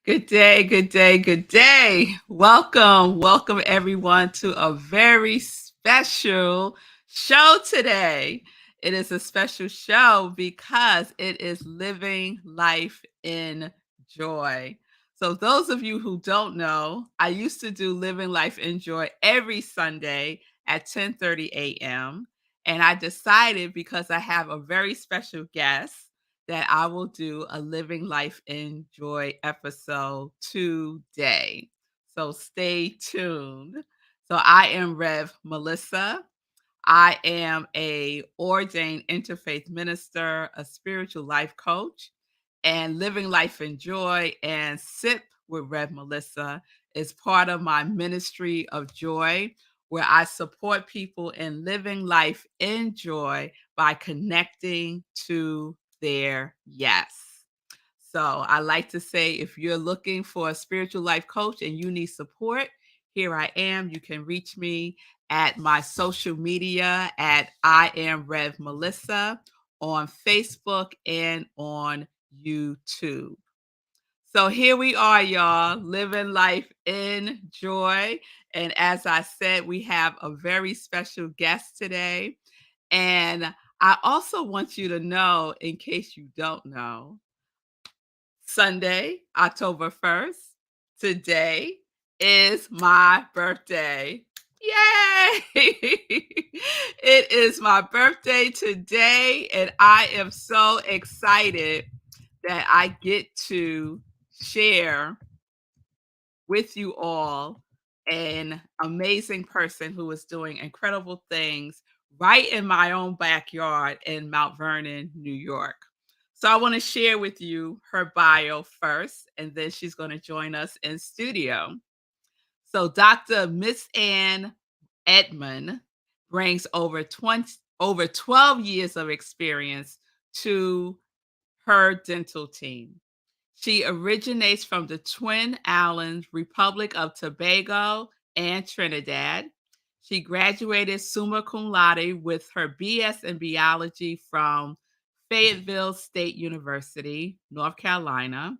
Good day, good day, good day. Welcome everyone to a very special show today. It is a special show because it is Living Life in Joy. So, those of you who don't know, I used to do Living Life in Joy every Sunday at 10:30 a.m. And I decided because I have a very special guest that I will do a Living Life in Joy episode today. So stay tuned. So I am Rev Melissa. I am a ordained interfaith minister, a spiritual life coach, and Living Life in Joy and Sip with Rev Melissa is part of my ministry of joy, where I support people in living life in joy by connecting to their yes. So I like to say if you're looking for a spiritual life coach and you need support, here I am. You can reach me at my social media at I am Rev Melissa on Facebook and on YouTube. So here we are, y'all, living life in joy. And as I said, we have a very special guest today. And I also want you to know, in case you don't know, Sunday, October 1st, today is my birthday. Yay! It is my birthday today, and I am so excited that I get to share with you all an amazing person who is doing incredible things right in my own backyard in Mount Vernon, New York. So I want to share with you her bio first, and then she's going to join us in studio. So Dr. MitzAnn Edmond brings over 12 years of experience to her dental team. She originates from the Twin Islands, Republic of Tobago, and Trinidad. She graduated summa cum laude with her BS in biology from Fayetteville State University, North Carolina.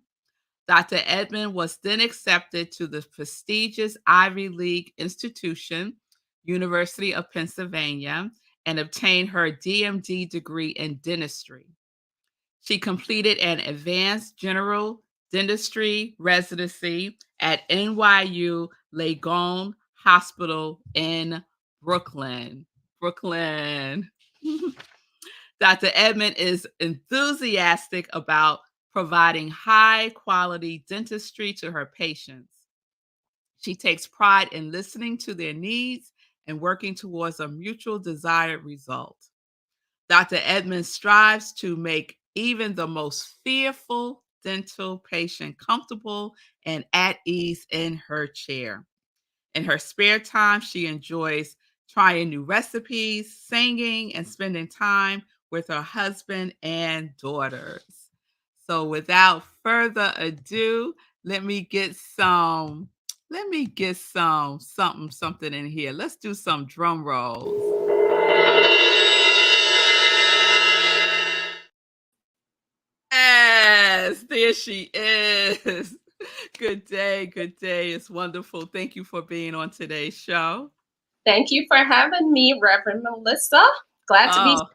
Dr. Edmond was then accepted to the prestigious Ivy League institution, University of Pennsylvania, and obtained her DMD degree in dentistry. She completed an advanced general dentistry residency at NYU Langone Hospital in Brooklyn. Brooklyn. Dr. Edmond is enthusiastic about providing high quality dentistry to her patients. She takes pride in listening to their needs and working towards a mutual desired result. Dr. Edmond strives to make even the most fearful dental patient comfortable and at ease in her chair. In her spare time, she enjoys trying new recipes, singing, and spending time with her husband and daughters. So without further ado, let me get some something in here. Let's do some drum rolls. Yes, there she is. Good day, good day. It's wonderful. Thank you for being on today's show. Thank you for having me, Reverend Melissa. Glad to be. Oh,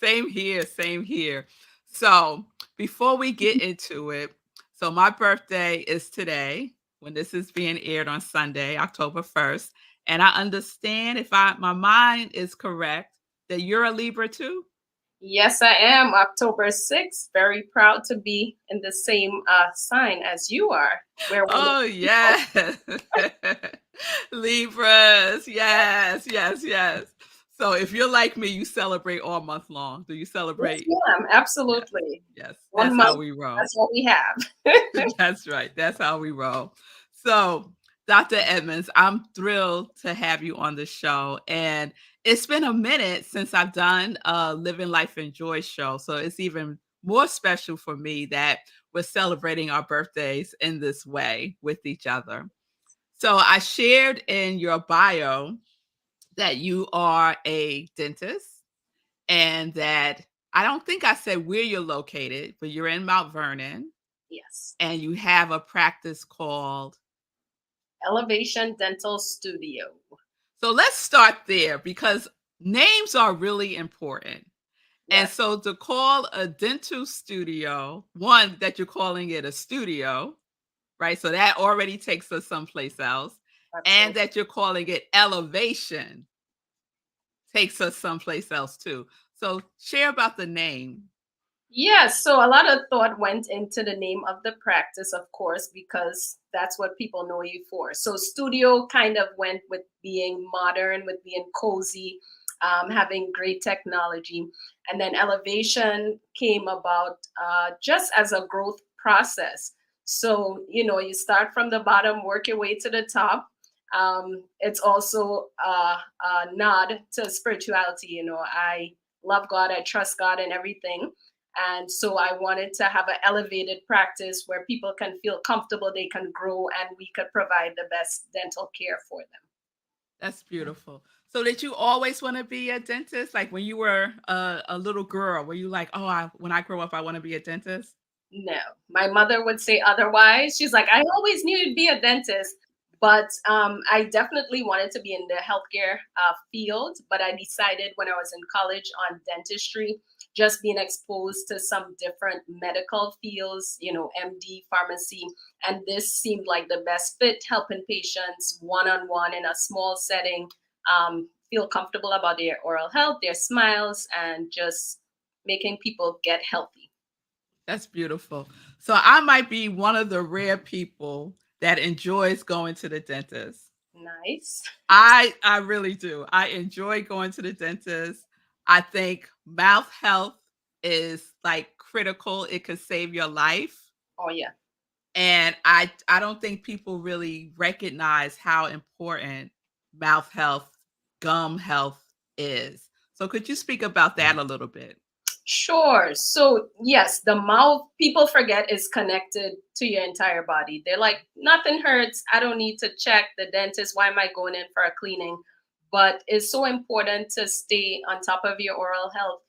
same here, same here. So, before we get into it, so my birthday is today when this is being aired on Sunday, October 1st. And I understand if my mind is correct that you're a Libra too. Yes, I am. October 6th. Very proud to be in the same sign as you are. We're Oh, wonderful people. yes. Libras. Yes, yes, yes. So if you're like me, you celebrate all month long. Do you Yes, celebrate? ma'am. Yes, Absolutely. yes. One That's how month. we roll. That's what we have. That's right. That's how we roll. So, Dr. Edmonds, I'm thrilled to have you on the show. And it's been a minute since I've done a Living Life in Joy show. So it's even more special for me that we're celebrating our birthdays in this way with each other. So I shared in your bio that you are a dentist and that I don't think I said where you're located, but you're in Mount Vernon. Yes. and you have a practice called. Elevation Dental Studio. So let's start there because names are really important. And Yes, so to call a dental studio, one, that you're calling it a studio, right? So that already takes us someplace else. And absolutely. that you're calling it elevation takes us someplace else too. So share about the name. Yes, so a lot of thought went into the name of the practice, of course, because that's what people know you for. So, studio kind of went with being modern, with being cozy, having great technology. And then elevation came about just as a growth process. So, you start from the bottom, work your way to the top. It's also a nod to spirituality. I love God, I trust God and everything, and so I wanted to have an elevated practice where people can feel comfortable, they can grow, and we could provide the best dental care for them. That's beautiful. So did you always want to be a dentist? Like when you were a little girl, were you like, oh, when I grow up, I want to be a dentist? No, my mother would say otherwise. She's like, I always knew you'd be a dentist, but I definitely wanted to be in the healthcare field. But I decided when I was in college on dentistry, just being exposed to some different medical fields, MD, pharmacy, and this seemed like the best fit, helping patients one on one in a small setting, feel comfortable about their oral health, their smiles, and just making people get healthy. That's beautiful. So I might be one of the rare people that enjoys going to the dentist. Nice. I really do. I enjoy going to the dentist. I think mouth health is like critical. It could save your life. Oh, yeah. And I don't think people really recognize how important mouth health, gum health is. So could you speak about that a little bit? Sure. So, yes, the mouth, people forget, is connected to your entire body. They're like, nothing hurts. I don't need to check the dentist. Why am I going in for a cleaning? But it's so important to stay on top of your oral health.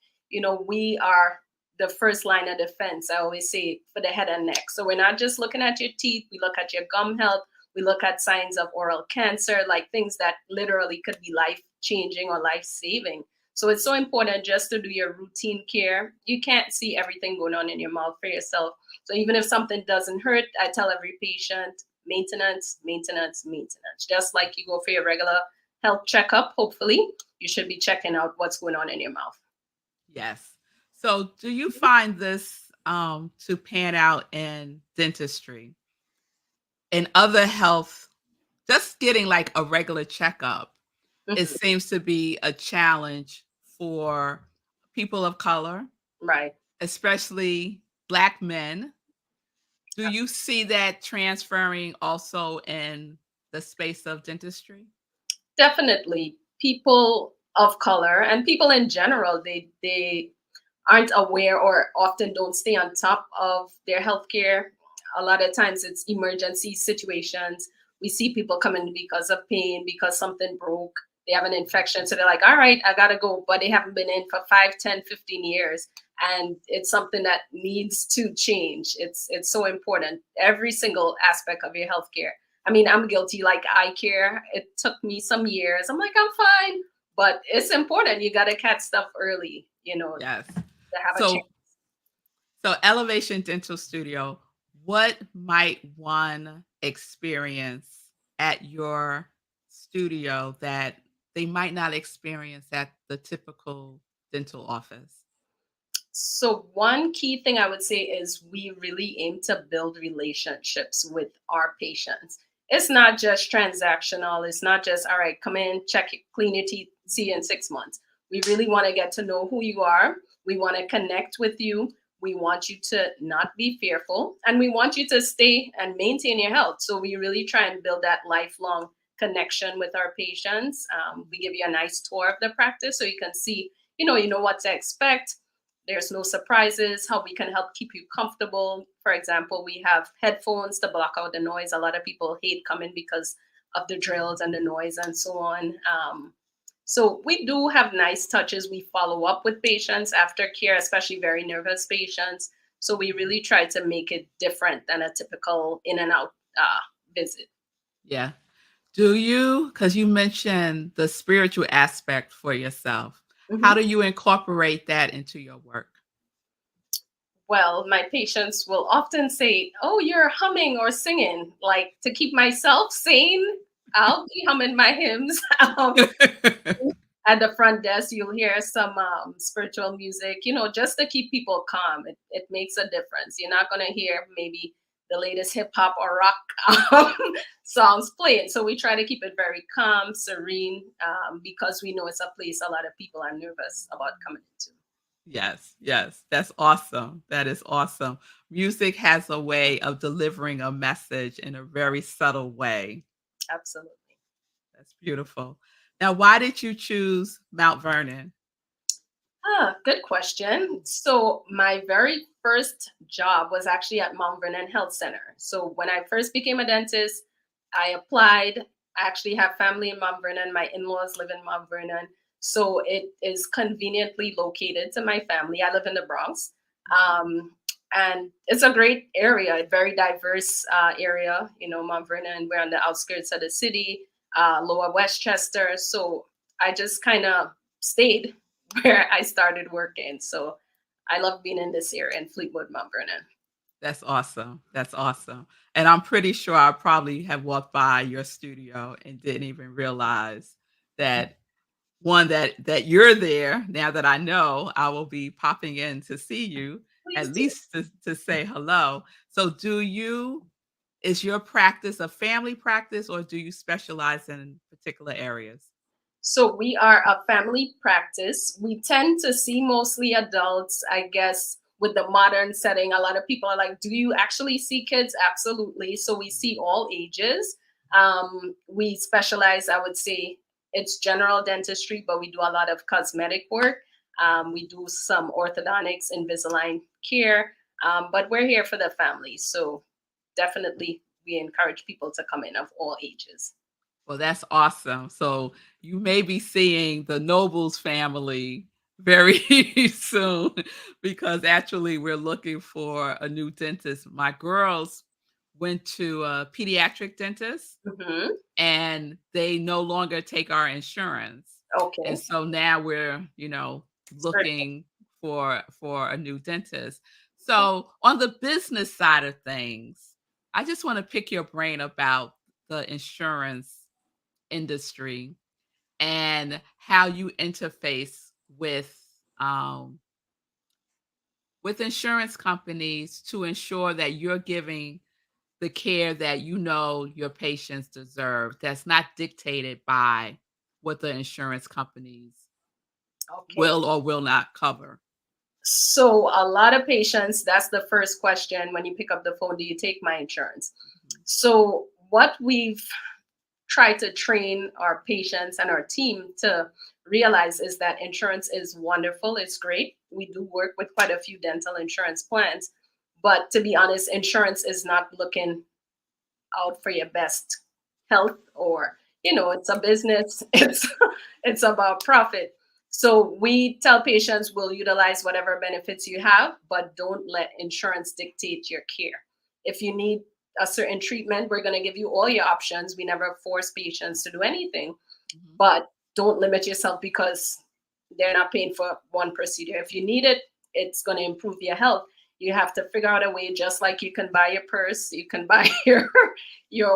We are the first line of defense, I always say, for the head and neck. So, we're not just looking at your teeth, we look at your gum health, we look at signs of oral cancer, like things that literally could be life changing or life saving. So it's so important just to do your routine care. You can't see everything going on in your mouth for yourself. So even if something doesn't hurt, I tell every patient maintenance, maintenance, maintenance. Just like you go for your regular health checkup, hopefully, you should be checking out what's going on in your mouth. Yes. So do you find this to pan out in dentistry and other health, just getting like a regular checkup? It Mhm. seems to be a challenge for people of color, Right. especially Black men. Do you see that transferring also in the space of dentistry? Definitely. People of color and people in general, they aren't aware or often don't stay on top of their healthcare. A lot of times it's emergency situations. We see people coming because of pain, because something broke, they have an infection. So they're like, all right, I got to go. But they haven't been in for 5, 10, 15 years. And it's something that needs to change. It's so important. Every single aspect of your healthcare. I mean, I'm guilty, like eye care. It took me some years. I'm like, I'm fine. But it's important. You got to catch stuff early, Yes. to have a chance. So Elevation Dental Studio, what might one experience at your studio that they might not experience at the typical dental office? So, one key thing I would say is we really aim to build relationships with our patients. It's not just transactional, it's not just, all right, come in, check, clean your teeth, see you in 6 months. We really want to get to know who you are. We want to connect with you. We want you to not be fearful, and we want you to stay and maintain your health. So, we really try and build that lifelong connection with our patients. We give you a nice tour of the practice so you can see, you know what to expect. There's no surprises, how we can help keep you comfortable. For example, we have headphones to block out the noise. A lot of people hate coming because of the drills and the noise and so on. So we do have nice touches. We follow up with patients after care, especially very nervous patients. So we really try to make it different than a typical in and out visit. Yeah. Do you, because you mentioned the spiritual aspect for yourself, how Mhm. do you incorporate that into your work? Well, my patients will often say, "Oh, you're humming or singing." Like to keep myself sane, I'll be humming my hymns. At the front desk, you'll hear some spiritual music, just to keep people calm. It makes a difference. You're not going to hear maybe the latest hip hop or rock songs playing. So we try to keep it very calm, serene, because we know it's a place a lot of people are nervous about coming into. Yes, yes, that's awesome. That is awesome. Music has a way of delivering a message in a very subtle way. Absolutely. That's beautiful. Now, why did you choose Mount Vernon? Good question. So my very first job was actually at Mount Vernon Health Center. So when I first became a dentist, I applied. I actually have family in Mount Vernon. My in-laws live in Mount Vernon. So it is conveniently located to my family. I live in the Bronx. Um, and it's a great area, a very diverse area. Mount Vernon, we're on the outskirts of the city, Lower Westchester. So I just kind of stayed where I started working. So I love being in this area in Fleetwood, Mount Vernon. That's awesome. That's awesome. And I'm pretty sure I probably have walked by your studio and didn't even realize that that you're there. Now that I know, I will be popping in to see you Please at do. least to say hello. So is your practice a family practice or do you specialize in particular areas? So we are a family practice. We tend to see mostly adults, I guess, with the modern setting. A lot of people are like, do you actually see kids? Absolutely. So we see all ages. We specialize, I would say, it's general dentistry, but we do a lot of cosmetic work. We do some orthodontics, Invisalign care, but we're here for the family. So definitely we encourage people to come in of all ages. Well, that's awesome. So you may be seeing the Nobles family very soon because actually we're looking for a new dentist. My girls went to a pediatric dentist Hmm. and they no longer take our insurance. And Okay. so now we're, Searching. looking for a new dentist. So on the business side of things, I just want to pick your brain about the insurance industry and how you interface um, with insurance companies to ensure that you're giving the care that you know your patients deserve. That's not dictated by what the insurance companies Okay. will or will not cover. So a lot of patients, that's the first question when you pick up the phone, do you take my insurance? Mhm. So what we've tried to train our patients and our team to realize is that insurance is wonderful, it's great. We do work with quite a few dental insurance plans, but to be honest, insurance is not looking out for your best health, or it's a business. It's about profit. So we tell patients we'll utilize whatever benefits you have, but don't let insurance dictate your care. If you need a certain treatment, we're going to give you all your options. We never force patients to do anything, Mhm. but don't limit yourself because they're not paying for one procedure. If you need it, it's going to improve your health. You have to figure out a way, just like you can buy your purse, you can buy your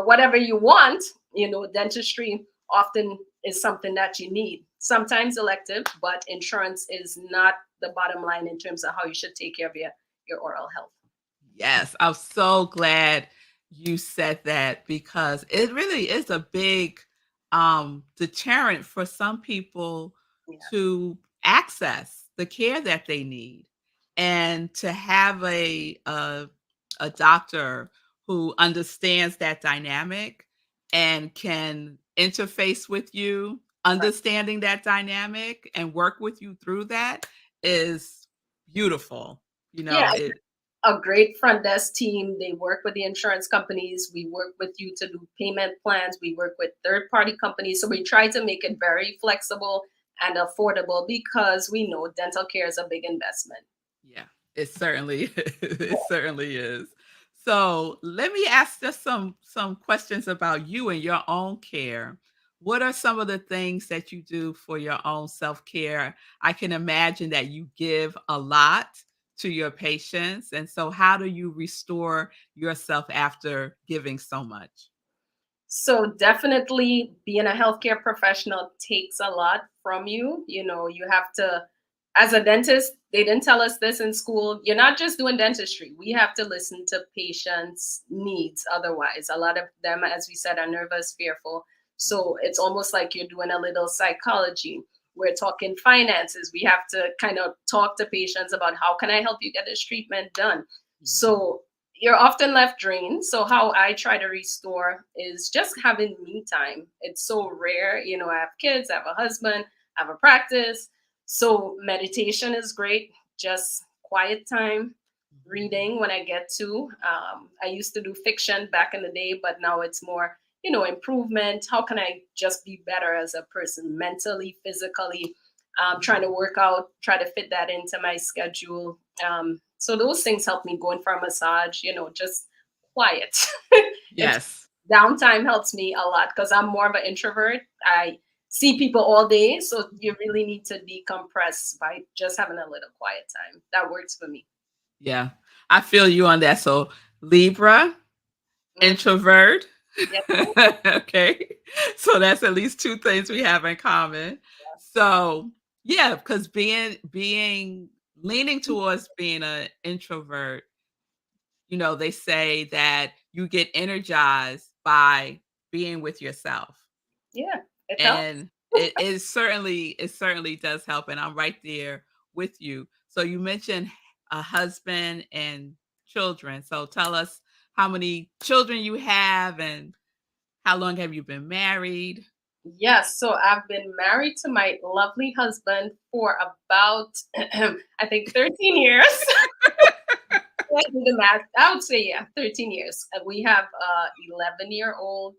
whatever you want. Dentistry often is something that you need. Sometimes elective, but insurance is not the bottom line in terms of how you should take care of your oral health. Yes, I'm so glad you said that because it really is a big deterrent for some people Yeah, to access the care that they need and to have a doctor who understands that dynamic and can interface with you right. understanding that dynamic and work with you through that is beautiful. You Yeah, know, it a great front desk team. They work with the insurance companies. We work with you to do payment plans. We work with third party companies. So we try to make it very flexible and affordable because we know dental care is a big investment. Yeah. It certainly it certainly is. So let me ask just some questions about you and your own care. What are some of the things that you do for your own self-care? I can imagine that you give a lot to your patients. And so how do you restore yourself after giving so much? So definitely being a healthcare professional takes a lot from you. You have to, as a dentist, they didn't tell us this in school. You're not just doing dentistry. We have to listen to patients' needs. Otherwise, a lot of them, as we said, are nervous, fearful. So it's almost like you're doing a little psychology. We're talking finances. We have to kind of talk to patients about how can I help you get this treatment done. Mhm. So you're often left drained. So how I try to restore is just having me time. It's so rare. I have kids, I have a husband, I have a practice. So meditation is great. Just quiet time, Mhm. reading when I get to. I used to do fiction back in the day, but now it's more, improvement. How can I just be better as a person, mentally, physically? Trying to work out, try to fit that into my schedule. So those things help me going for a massage, just quiet. It's Yes. downtime helps me a lot because I'm more of an introvert. I see people all day, so you really need to decompress by just having a little quiet time. That works for me. Yeah. I feel you on that. So Libra, Mm, introvert. yes, Okay. So that's at least 2 things we have in common. So, yeah, because being leaning towards being an introvert, they say that you get energized by being with yourself. yeah, it helps. And it certainly does help, and I'm right there with you. So you mentioned a husband and children. So tell us how many children you have and how long have you been married? Yes, so I've been married to my lovely husband for about, I think, 13 years. Let's do the math. I would say, yeah, 13 years. We have a 11-year-old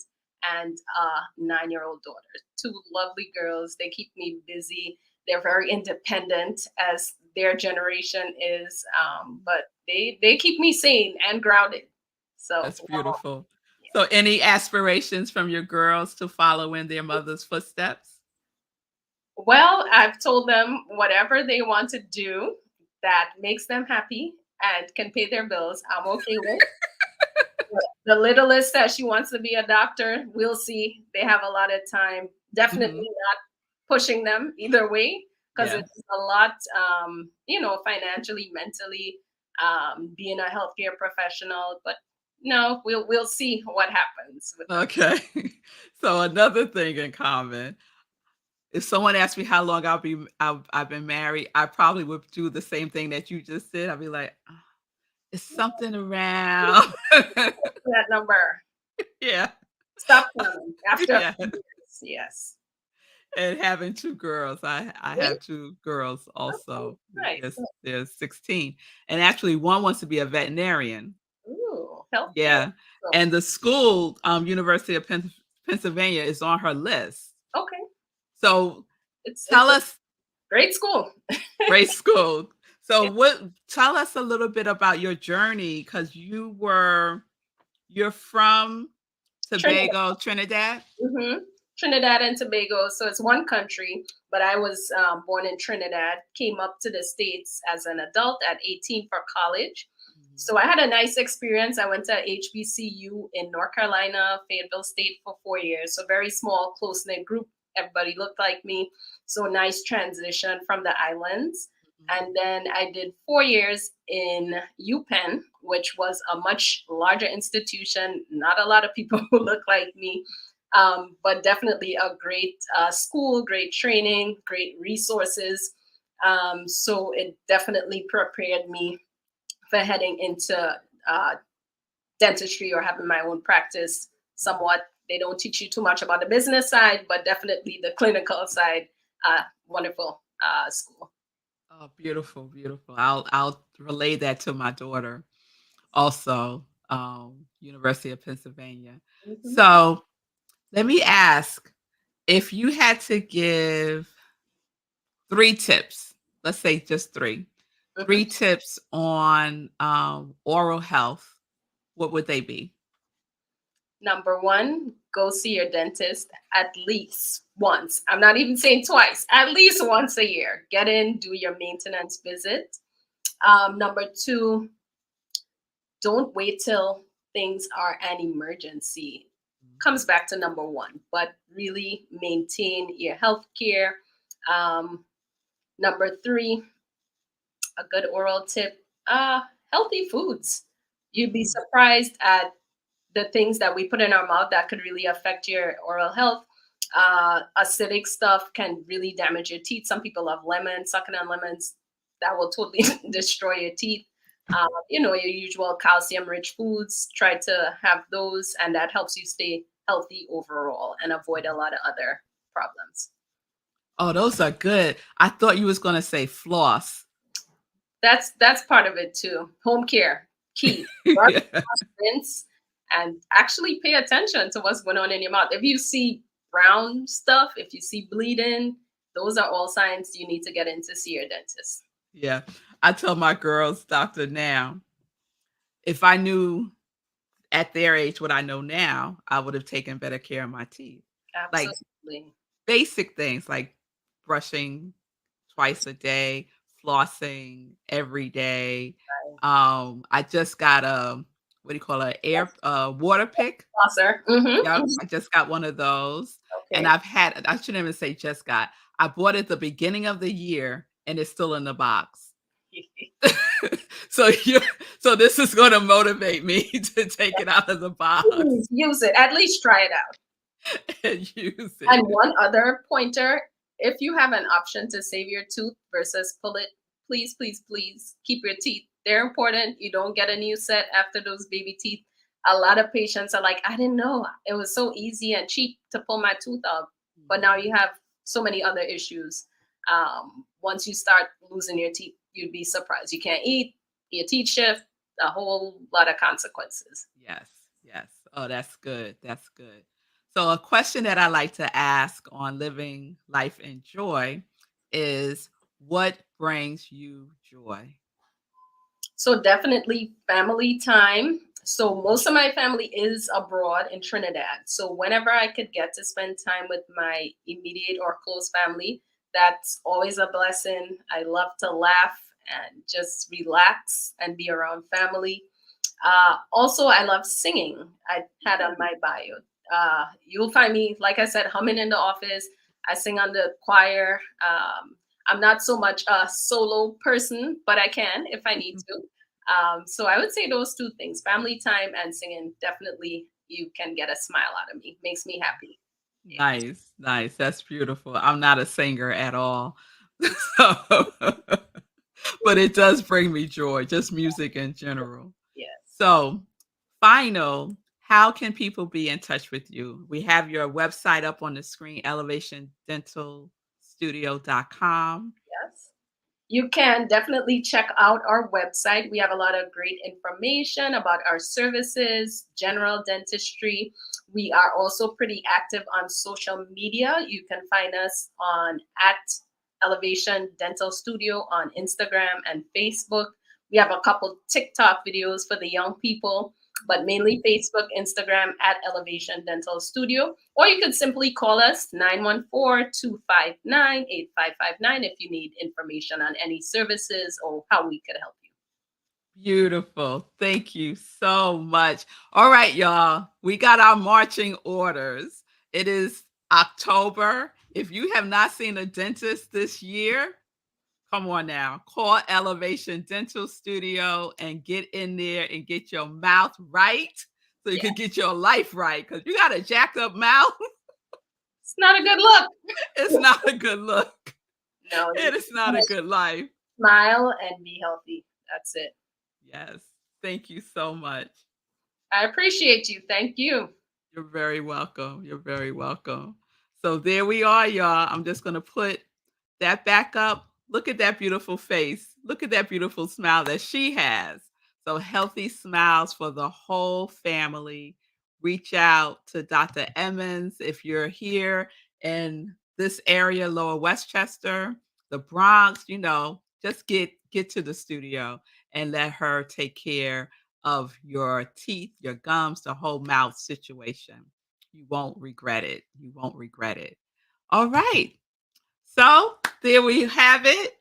and a 9-year-old daughter. Two lovely girls. They keep me busy. They're very independent as their generation is, but they keep me sane and grounded. So, That's beautiful. So any aspirations from your girls to follow in their mother's footsteps? well, I've told them whatever they want to do that makes them happy and can pay their bills, I'm okay with. The littlest says she wants to be a doctor. We'll see. They have a lot of time. Definitely Mhm. not pushing them either way because Yes. it's a lot, financially, mentally, being a healthcare professional. But no, we'll see what happens with them. Okay. So another thing in common, if someone asked me how long I've been married, I probably would do the same thing that you just did. I'd be like, "Ah, it's something around." That number. Yeah. Stop counting after a Yeah. few years. Yes. And having 2 girls, I Really? have 2 girls Okay. also. Nice. They're 16, and actually one wants to be a veterinarian. Ooh, healthcare. Yeah, So, and the school, University of Pennsylvania is on her list. okay. So It's tell a us great school. great school. So Yeah. what tell us a little bit about your journey because you're from Trinidad. Tobago, Trinidad? hmm Trinidad and Tobago. So it's one country, but I was born in Trinidad, came up to the States as an adult at 18 for college. Mhm. So I had a nice experience. I went to HBCU in North Carolina, Fayetteville State for 4 years. So very small, close knit group. Everybody looked like me. So nice transition from the islands. Mhm. And then I did 4 years in UPenn, which was a much larger institution. Not a lot of people who look like me, but definitely a great school, great training, great resources. So it definitely prepared me for heading into uh, dentistry or having my own practice somewhat. They don't teach you too much about the business side, but definitely the clinical side. Wonderful school. Oh, beautiful, beautiful. I'll relay that to my daughter also, University of Pennsylvania. Mhm. So let me ask if you had to give 3 tips, let's say just 3, 3 tips on, oral health, what would they be? Number one, go see your dentist at least once. I'm not even saying twice, at least once a year. Get in, do your maintenance visit. Number two, don't wait till things are an emergency. Comes back to number one, but really maintain your health care. Um, Number three, a good oral tip, healthy foods. You'd be Mm. surprised at the things that we put in our mouth that could really affect your oral health. Acidic stuff can really damage your teeth. Some people love lemons, sucking on lemons, that will totally destroy your teeth. Your usual calcium rich foods, try to have those, and that helps you stay healthy overall and avoid a lot of other problems. Oh, those are good. I thought you was gonna say floss. That's part of it too. Home care, key. Brush, Yeah. rinse, and actually pay attention to what's going on in your mouth. If you see brown stuff, if you see bleeding, those are all signs you need to get in to see your dentist. Yeah. I tell my girls doctor now, if I knew at their age what I know now, I would have taken better care of my teeth. Like Absolutely. basic things like brushing twice a day, flossing every day. I just got a what do you call it? Air water pick. Flosser. Mm-hmm. Yep, I just got one of those, and Okay. I shouldn't even say just got. I bought it the beginning of the year, and it's still in the box. So you so this is gonna motivate me to take it out of the box Please use it. At least try it out. and use And it. one other pointer, if you have an option to save your tooth versus pull it, please, please, please keep your teeth. They're important. You don't get a new set after those baby teeth. A lot of patients are like, I didn't know it was so easy and cheap to pull my tooth out. But now you have so many other issues. Once you start losing your teeth, you'd be surprised. You can't eat, your teeth shift, a whole lot of consequences. Yes, yes. Oh, that's good, that's good. So a question that I like to ask on living life in joy is, what brings you joy? So definitely family time. So most of my family is abroad in Trinidad. So whenever I could get to spend time with my immediate or close family, that's always a blessing. I love to laugh and just relax and be around family. Also, I love singing. I had on my bio. You'll find me, like I said, humming in the office. I sing on the choir. I'm not so much a solo person, but I can if I need to. So I would say those two things, family time and singing, definitely you can get a smile out of me. Makes me happy. Yes. Nice, nice. That's beautiful. I'm not a singer at all. So, but it does bring me joy, just music in general. Yes. So, final, how can people be in touch with you? We have your website up on the screen, elevationdentalstudio.com. Yes. You can definitely check out our website. We have a lot of great information about our services, general dentistry. We are also pretty active on social media. You can find us on at Elevation Dental Studio on Instagram and Facebook. We have a couple TikTok videos for the young people, but mainly Facebook, Instagram at Elevation Dental Studio. Or you could simply call us 914-259-8559 if you need information on any services or how we could help you. Beautiful. Thank you so much. All right, y'all. We got our marching orders. It is October. If you have not seen a dentist this year, come on now. Call Elevation Dental Studio and get in there and get your mouth right so you Yeah, can get your life right. Because you got a jacked up mouth. it's not a good look. It's not a good look. No, It you is not a good life. smile and be healthy. That's it. Yes. Thank you so much. I appreciate you. Thank you. You're very welcome. You're very welcome. So there we are, y'all. I'm just going to put that back up. Look at that beautiful face. Look at that beautiful smile that she has. So healthy smiles for the whole family. Reach out to Dr. Emmons if you're here in this area, Lower Westchester, the Bronx, just get to the studio and let her take care of your teeth, your gums, the whole mouth situation. You won't regret it. You won't regret it. All right. So there we have it.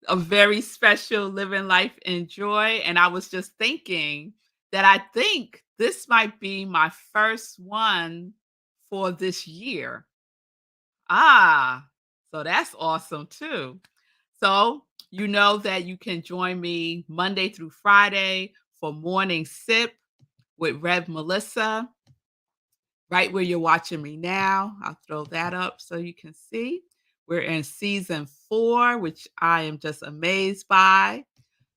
A very special living life in joy. And I was just thinking that I think this might be my first one for this year. Ah, so that's awesome too. So you know that you can join me Monday through Friday for morning sip with Rev Melissa, right where you're watching me now. I'll throw that up so you can see. We're in season 4, which I am just amazed by.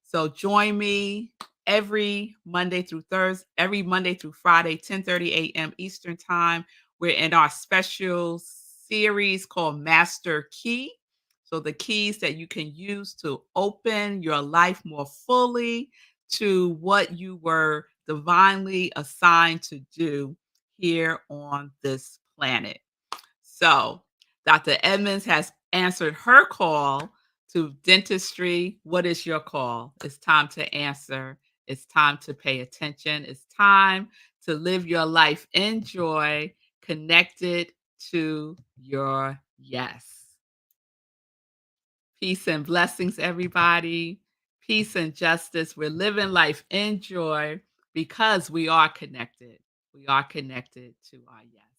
So join me every Monday through Friday, 10:30 a.m. Eastern Time. We're in our special series called Master Key. So the keys that you can use to open your life more fully to what you were divinely assigned to do here on this planet. So, Dr. Edmonds has answered her call to dentistry. What is your call? It's time to answer. It's time to pay attention. It's time to live your life in joy, connected to your yes. Peace and blessings, everybody. Peace and justice. We're living life in joy because we are connected. We are connected to our yes.